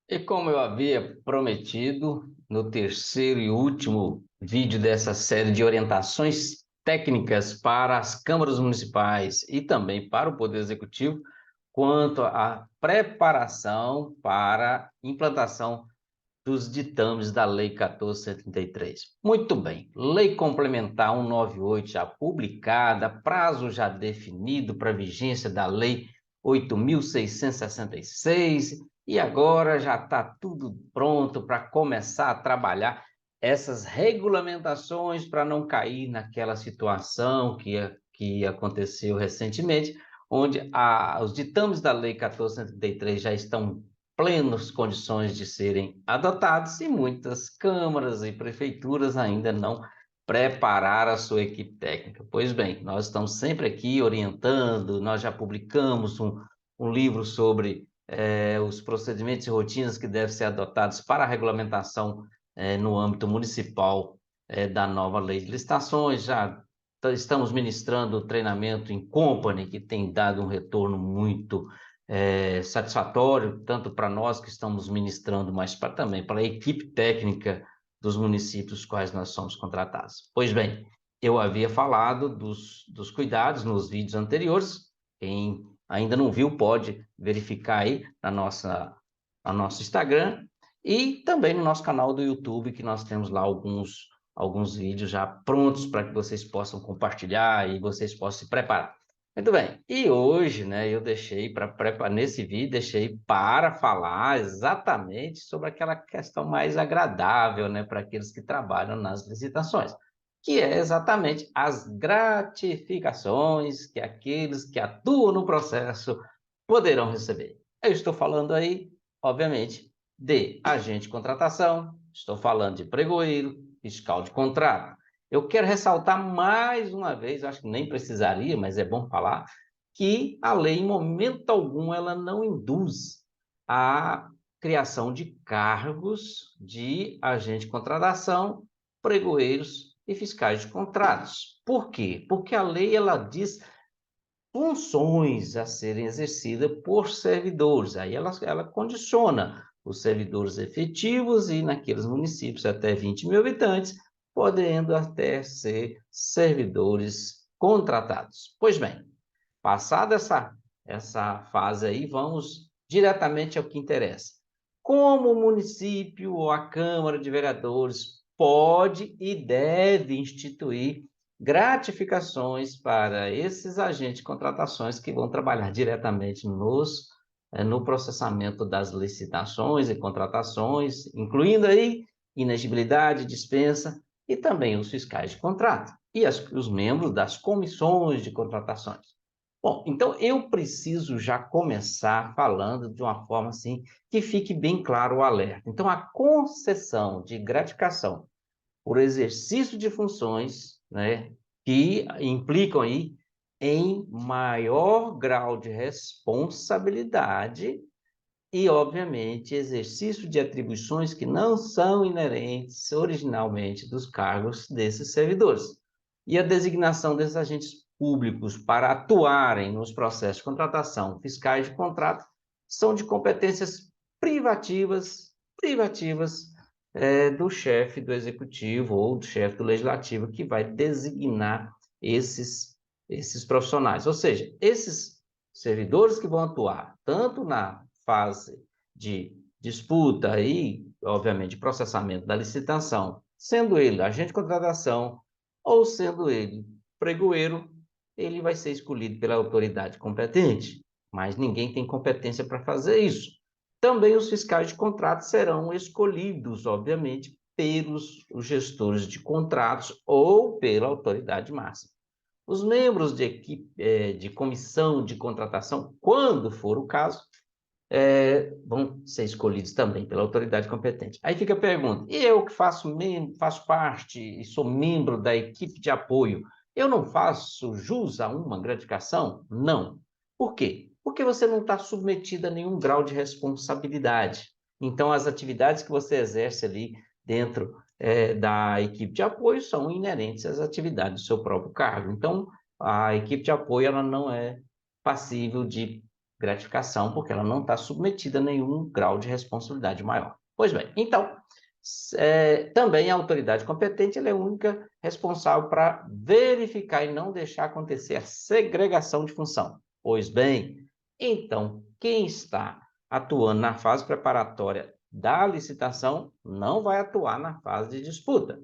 E como eu havia prometido no terceiro e último vídeo dessa série de orientações técnicas para as câmaras municipais e também para o Poder Executivo, quanto à preparação para a implantação dos ditames da Lei 14.133. Muito bem, Lei Complementar 198 já publicada, prazo já definido para a vigência da Lei 8.666, e agora já está tudo pronto para começar a trabalhar essas regulamentações para não cair naquela situação que aconteceu recentemente, onde os ditames da Lei 14.133 já estão plenas condições de serem adotados e muitas câmaras e prefeituras ainda não prepararam a sua equipe técnica. Pois bem, nós estamos sempre aqui orientando, nós já publicamos um livro sobre os procedimentos e rotinas que devem ser adotados para a regulamentação no âmbito municipal da nova lei de licitações, já estamos ministrando treinamento em company, que tem dado um retorno muito satisfatório, tanto para nós que estamos ministrando, mas também para a equipe técnica dos municípios quais nós somos contratados. Pois bem, eu havia falado dos cuidados nos vídeos anteriores. Quem ainda não viu pode verificar aí no nosso Instagram e também no nosso canal do YouTube, que nós temos lá alguns vídeos já prontos para que vocês possam compartilhar e vocês possam se preparar. Muito bem, e hoje, né, eu deixei para preparar, nesse vídeo, deixei para falar exatamente sobre aquela questão mais agradável, né, para aqueles que trabalham nas licitações, que é exatamente as gratificações que aqueles que atuam no processo poderão receber. Eu estou falando aí, obviamente, de agente de contratação, estou falando de pregoeiro, fiscal de contrato. Eu quero ressaltar mais uma vez, acho que nem precisaria, mas é bom falar, que a lei, em momento algum, ela não induz a criação de cargos de agente de contratação, pregoeiros e fiscais de contratos. Por quê? Porque a lei ela diz funções a serem exercidas por servidores. Aí ela condiciona os servidores efetivos e naqueles municípios até 20 mil habitantes, podendo até ser servidores contratados. Pois bem, passada essa fase aí, vamos diretamente ao que interessa. Como o município ou a Câmara de Vereadores pode e deve instituir gratificações para esses agentes de contratações que vão trabalhar diretamente no processamento das licitações e contratações, incluindo aí inegibilidade, dispensa e também os fiscais de contrato e os membros das comissões de contratações. Bom, então eu preciso já começar falando de uma forma assim que fique bem claro o alerta. Então, a concessão de gratificação por exercício de funções, né, que implicam aí em maior grau de responsabilidade e, obviamente, exercício de atribuições que não são inerentes originalmente dos cargos desses servidores. E a designação desses agentes públicos para atuarem nos processos de contratação fiscais de contrato são de competências privativas do chefe do executivo ou do chefe do legislativo que vai designar esses profissionais. Ou seja, esses servidores que vão atuar tanto na fase de disputa e, obviamente, processamento da licitação, sendo ele agente de contratação ou sendo ele pregoeiro, ele vai ser escolhido pela autoridade competente, mas ninguém tem competência para fazer isso. Também os fiscais de contrato serão escolhidos, obviamente, pelos os gestores de contratos ou pela autoridade máxima. Os membros de equipe de comissão de contratação, quando for o caso, vão ser escolhidos também pela autoridade competente. Aí fica a pergunta: e eu que faço parte e sou membro da equipe de apoio, eu não faço jus a uma gratificação? Não. Por quê? Porque você não está submetido a nenhum grau de responsabilidade. Então, as atividades que você exerce ali dentro da equipe de apoio são inerentes às atividades do seu próprio cargo. Então, a equipe de apoio ela não é passível de gratificação, porque ela não está submetida a nenhum grau de responsabilidade maior. Pois bem, então, também a autoridade competente ela é a única responsável para verificar e não deixar acontecer a segregação de função. Pois bem, então, quem está atuando na fase preparatória da licitação não vai atuar na fase de disputa.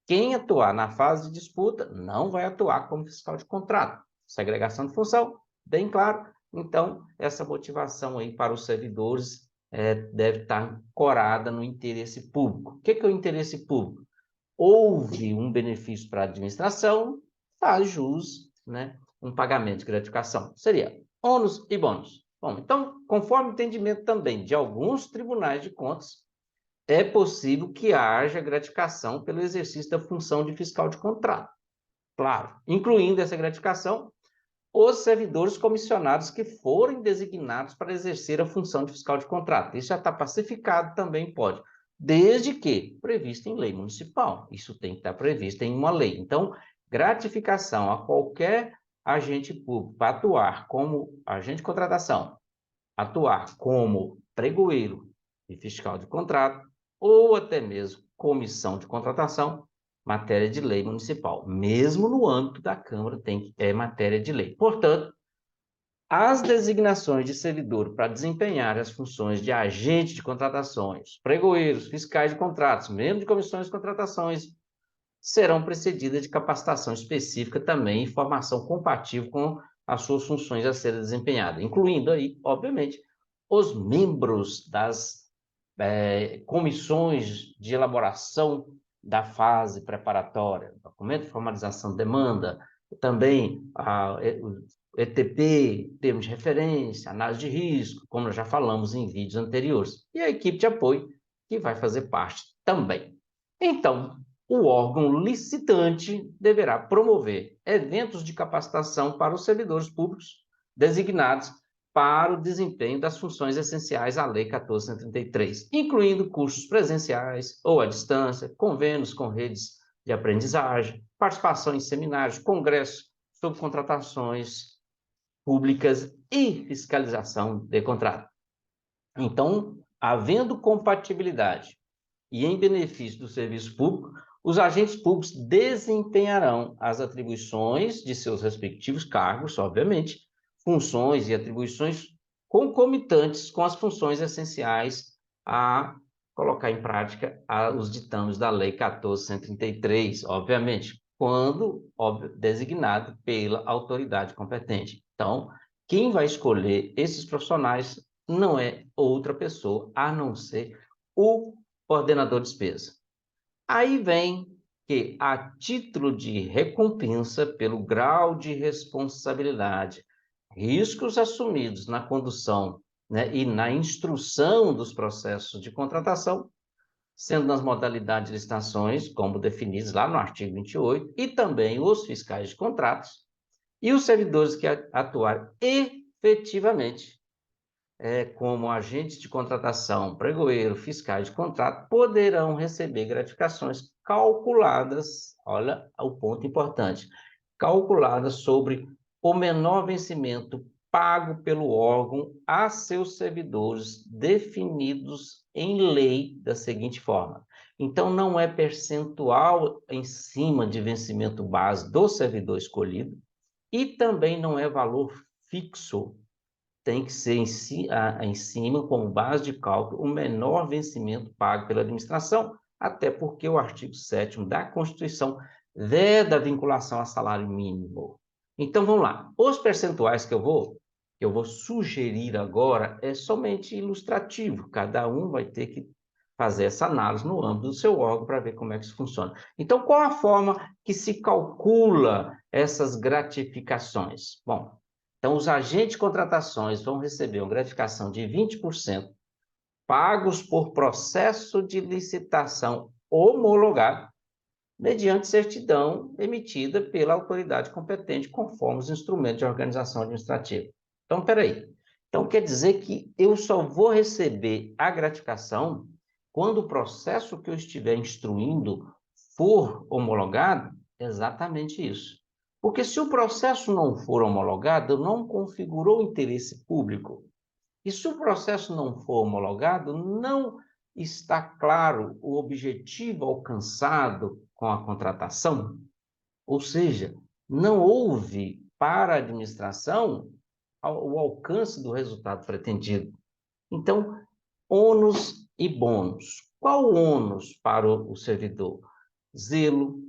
Quem atuar na fase de disputa não vai atuar como fiscal de contrato. Segregação de função, bem claro. Então, essa motivação aí para os servidores deve estar ancorada no interesse público. O que é o interesse público? Houve um benefício para a administração, faz jus, né, um pagamento de gratificação. Seria ônus e bônus. Bom, então, conforme o entendimento também de alguns tribunais de contas, é possível que haja gratificação pelo exercício da função de fiscal de contrato. Claro, incluindo essa gratificação os servidores comissionados que forem designados para exercer a função de fiscal de contrato. Isso já está pacificado, também pode, desde que previsto em lei municipal. Isso tem que estar previsto em uma lei. Então, gratificação a qualquer agente público para atuar como agente de contratação, atuar como pregoeiro e fiscal de contrato, ou até mesmo comissão de contratação, matéria de lei municipal. Mesmo no âmbito da Câmara, é matéria de lei. Portanto, as designações de servidor para desempenhar as funções de agente de contratações, pregoeiros, fiscais de contratos, membros de comissões de contratações, serão precedidas de capacitação específica também e formação compatível com as suas funções a serem desempenhadas, incluindo aí, obviamente, os membros das comissões de elaboração da fase preparatória, documento de formalização de demanda, também o ETP, termos de referência, análise de risco, como nós já falamos em vídeos anteriores, e a equipe de apoio, que vai fazer parte também. Então, o órgão licitante deverá promover eventos de capacitação para os servidores públicos designados para o desempenho das funções essenciais à Lei 14.133, incluindo cursos presenciais ou à distância, convênios com redes de aprendizagem, participação em seminários, congressos sobre contratações públicas e fiscalização de contrato. Então, havendo compatibilidade e em benefício do serviço público, os agentes públicos desempenharão as atribuições de seus respectivos cargos, obviamente, funções e atribuições concomitantes com as funções essenciais a colocar em prática os ditames da Lei 14.133, obviamente, quando designado pela autoridade competente. Então, quem vai escolher esses profissionais não é outra pessoa, a não ser o ordenador de despesa. Aí vem que, a título de recompensa pelo grau de responsabilidade, riscos assumidos na condução, né, e na instrução dos processos de contratação, sendo nas modalidades de licitações, como definidos lá no artigo 28, e também os fiscais de contratos, e os servidores que atuarem efetivamente como agentes de contratação, pregoeiro, fiscais de contrato, poderão receber gratificações calculadas, olha o ponto importante, calculadas sobre o menor vencimento pago pelo órgão a seus servidores definidos em lei da seguinte forma. Então, não é percentual em cima de vencimento base do servidor escolhido e também não é valor fixo, tem que ser em cima, como base de cálculo, o menor vencimento pago pela administração, até porque o artigo 7º da Constituição veda a vinculação a salário mínimo. Então, vamos lá. Os percentuais que eu vou sugerir agora é somente ilustrativo. Cada um vai ter que fazer essa análise no âmbito do seu órgão para ver como é que isso funciona. Então, qual a forma que se calcula essas gratificações? Bom, então, os agentes de contratações vão receber uma gratificação de 20% pagos por processo de licitação homologado, mediante certidão emitida pela autoridade competente, conforme os instrumentos de organização administrativa. Então, espera aí. Então, quer dizer que eu só vou receber a gratificação quando o processo que eu estiver instruindo for homologado? Exatamente isso. Porque se o processo não for homologado, não configurou interesse público. E se o processo não for homologado, não está claro o objetivo alcançado com a contratação, ou seja, não houve para a administração o alcance do resultado pretendido. Então, ônus e bônus. Qual o ônus para o servidor? Zelo,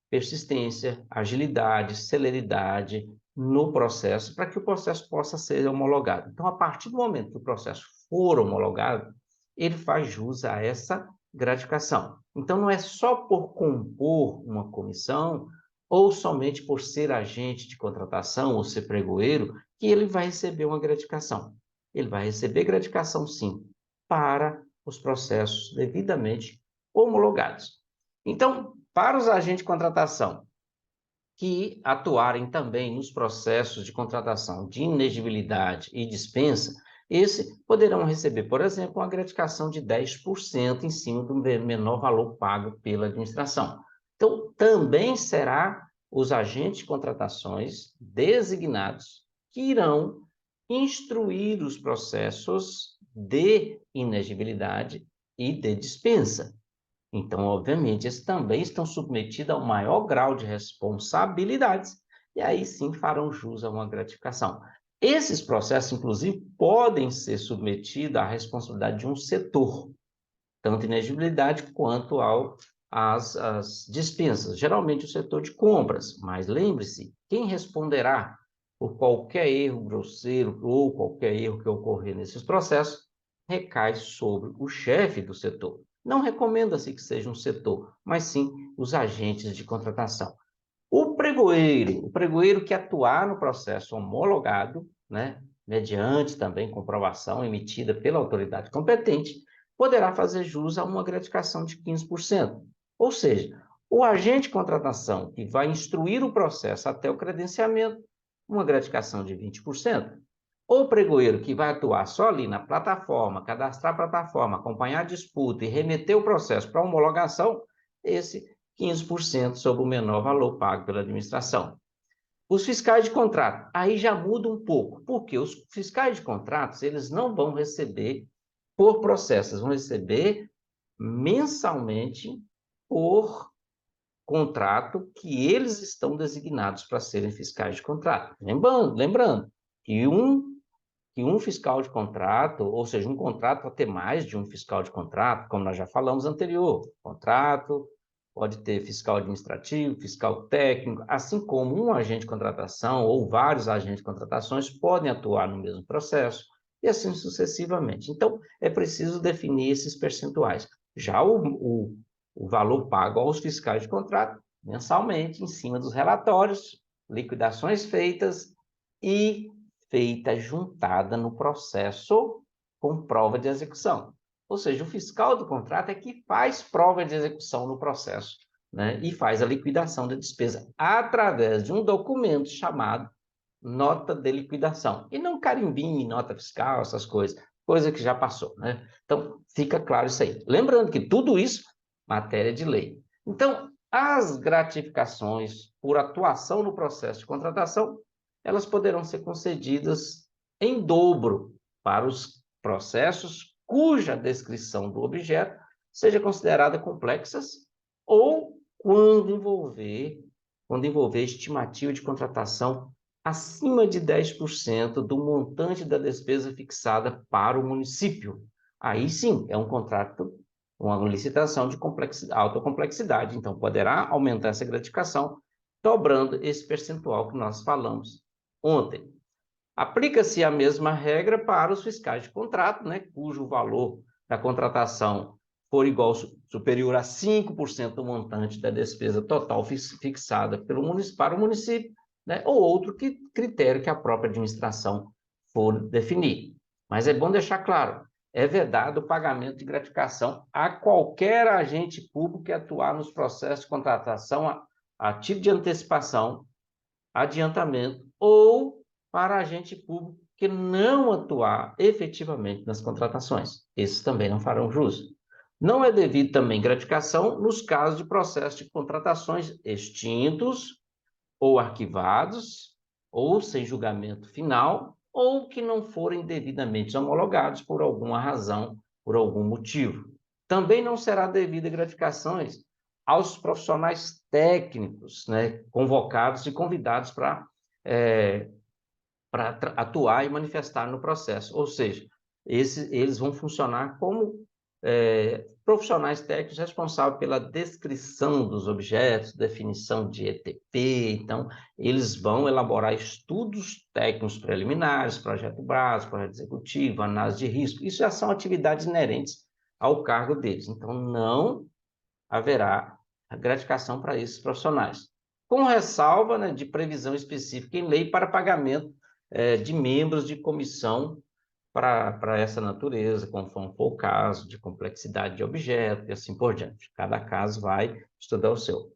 persistência, agilidade, celeridade no processo, para que o processo possa ser homologado. Então, a partir do momento que o processo for homologado, ele faz jus a essa gratificação. Então, não é só por compor uma comissão ou somente por ser agente de contratação ou ser pregoeiro que ele vai receber uma gratificação. Ele vai receber gratificação, sim, para os processos devidamente homologados. Então, para os agentes de contratação que atuarem também nos processos de contratação de inexigibilidade e dispensa, esse poderão receber, por exemplo, uma gratificação de 10% em cima do menor valor pago pela administração. Então, também será os agentes de contratações designados que irão instruir os processos de inexigibilidade e de dispensa. Então, obviamente, eles também estão submetidos ao maior grau de responsabilidades, e aí sim farão jus a uma gratificação. Esses processos, inclusive, podem ser submetidos à responsabilidade de um setor, tanto inexigibilidade quanto às dispensas, geralmente o setor de compras. Mas lembre-se, quem responderá por qualquer erro grosseiro ou qualquer erro que ocorrer nesses processos recai sobre o chefe do setor. Não recomenda-se que seja um setor, mas sim os agentes de contratação. O pregoeiro que atuar no processo homologado, né, mediante também comprovação emitida pela autoridade competente, poderá fazer jus a uma gratificação de 15%. Ou seja, o agente de contratação que vai instruir o processo até o credenciamento, uma gratificação de 20%. O pregoeiro que vai atuar só ali na plataforma, cadastrar a plataforma, acompanhar a disputa e remeter o processo para homologação, esse 15% sobre o menor valor pago pela administração. Os fiscais de contrato, aí já muda um pouco, porque os fiscais de contratos, eles não vão receber por processo, eles vão receber mensalmente por contrato que eles estão designados para serem fiscais de contrato. Lembrando que um fiscal de contrato, ou seja, um contrato pode ter mais de um fiscal de contrato, como nós já falamos anterior. Contrato pode ter fiscal administrativo, fiscal técnico, assim como um agente de contratação ou vários agentes de contratações podem atuar no mesmo processo, e assim sucessivamente. Então, é preciso definir esses percentuais. Já o valor pago aos fiscais de contrato, mensalmente, em cima dos relatórios, liquidações feitas e feita juntada no processo com prova de execução. Ou seja, o fiscal do contrato é que faz prova de execução no processo, né? E faz a liquidação da despesa através de um documento chamado nota de liquidação. E não carimbinho em nota fiscal, essas coisas, coisa que já passou, né? Então, fica claro isso aí. Lembrando que tudo isso, matéria de lei. Então, as gratificações por atuação no processo de contratação elas poderão ser concedidas em dobro para os processos cuja descrição do objeto seja considerada complexas ou quando envolver estimativa de contratação acima de 10% do montante da despesa fixada para o município. Aí sim, é um contrato, uma licitação de alta complexidade, então poderá aumentar essa gratificação, dobrando esse percentual que nós falamos ontem. Aplica-se a mesma regra para os fiscais de contrato, né, cujo valor da contratação for igual superior a 5% do montante da despesa total fixada para o município, né, ou outro critério que a própria administração for definir. Mas é bom deixar claro, é vedado o pagamento de gratificação a qualquer agente público que atuar nos processos de contratação a título de antecipação, adiantamento ou para agente público que não atuar efetivamente nas contratações. Esses também não farão jus. Não é devido também gratificação nos casos de processos de contratações extintos ou arquivados, ou sem julgamento final, ou que não forem devidamente homologados por alguma razão, por algum motivo. Também não será devida gratificações aos profissionais técnicos, né, convocados e convidados para atuar e manifestar no processo. Ou seja, eles vão funcionar como profissionais técnicos responsáveis pela descrição dos objetos, definição de ETP. Então, eles vão elaborar estudos técnicos preliminares, projeto básico, projeto executivo, análise de risco. Isso já são atividades inerentes ao cargo deles. Então, não haverá gratificação para esses profissionais, com ressalva, né, de previsão específica em lei para pagamento de membros de comissão para essa natureza, conforme for o caso, de complexidade de objeto e assim por diante. Cada caso vai estudar o seu.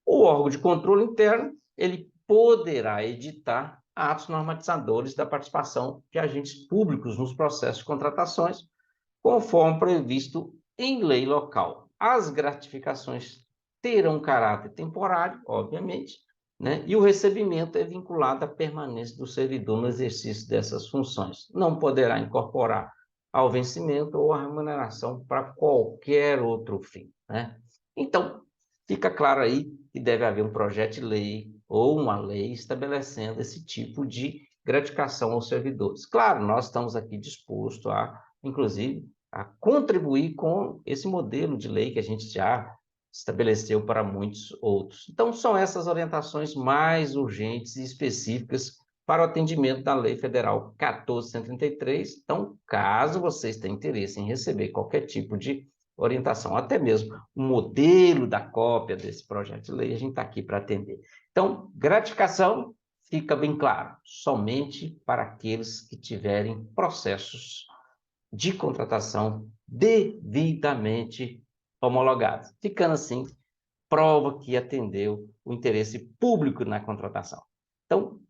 O órgão de controle interno, ele poderá editar atos normatizadores da participação de agentes públicos nos processos de contratações, conforme previsto em lei local. As gratificações terão caráter temporário, obviamente, né? E o recebimento é vinculado à permanência do servidor no exercício dessas funções. Não poderá incorporar ao vencimento ou à remuneração para qualquer outro fim, né? Então, fica claro aí que deve haver um projeto de lei ou uma lei estabelecendo esse tipo de gratificação aos servidores. Claro, nós estamos aqui dispostos a, inclusive, a contribuir com esse modelo de lei que a gente já estabeleceu para muitos outros. Então, são essas orientações mais urgentes e específicas para o atendimento da Lei Federal 14.133. Então, caso vocês tenham interesse em receber qualquer tipo de orientação, até mesmo o modelo da cópia desse projeto de lei, a gente está aqui para atender. Então, gratificação, fica bem claro, somente para aqueles que tiverem processos de contratação devidamente homologados. Ficando assim, prova que atendeu o interesse público na contratação. Então,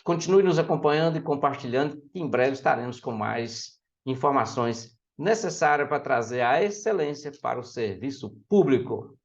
continue nos acompanhando e compartilhando, que em breve estaremos com mais informações necessárias para trazer a excelência para o serviço público.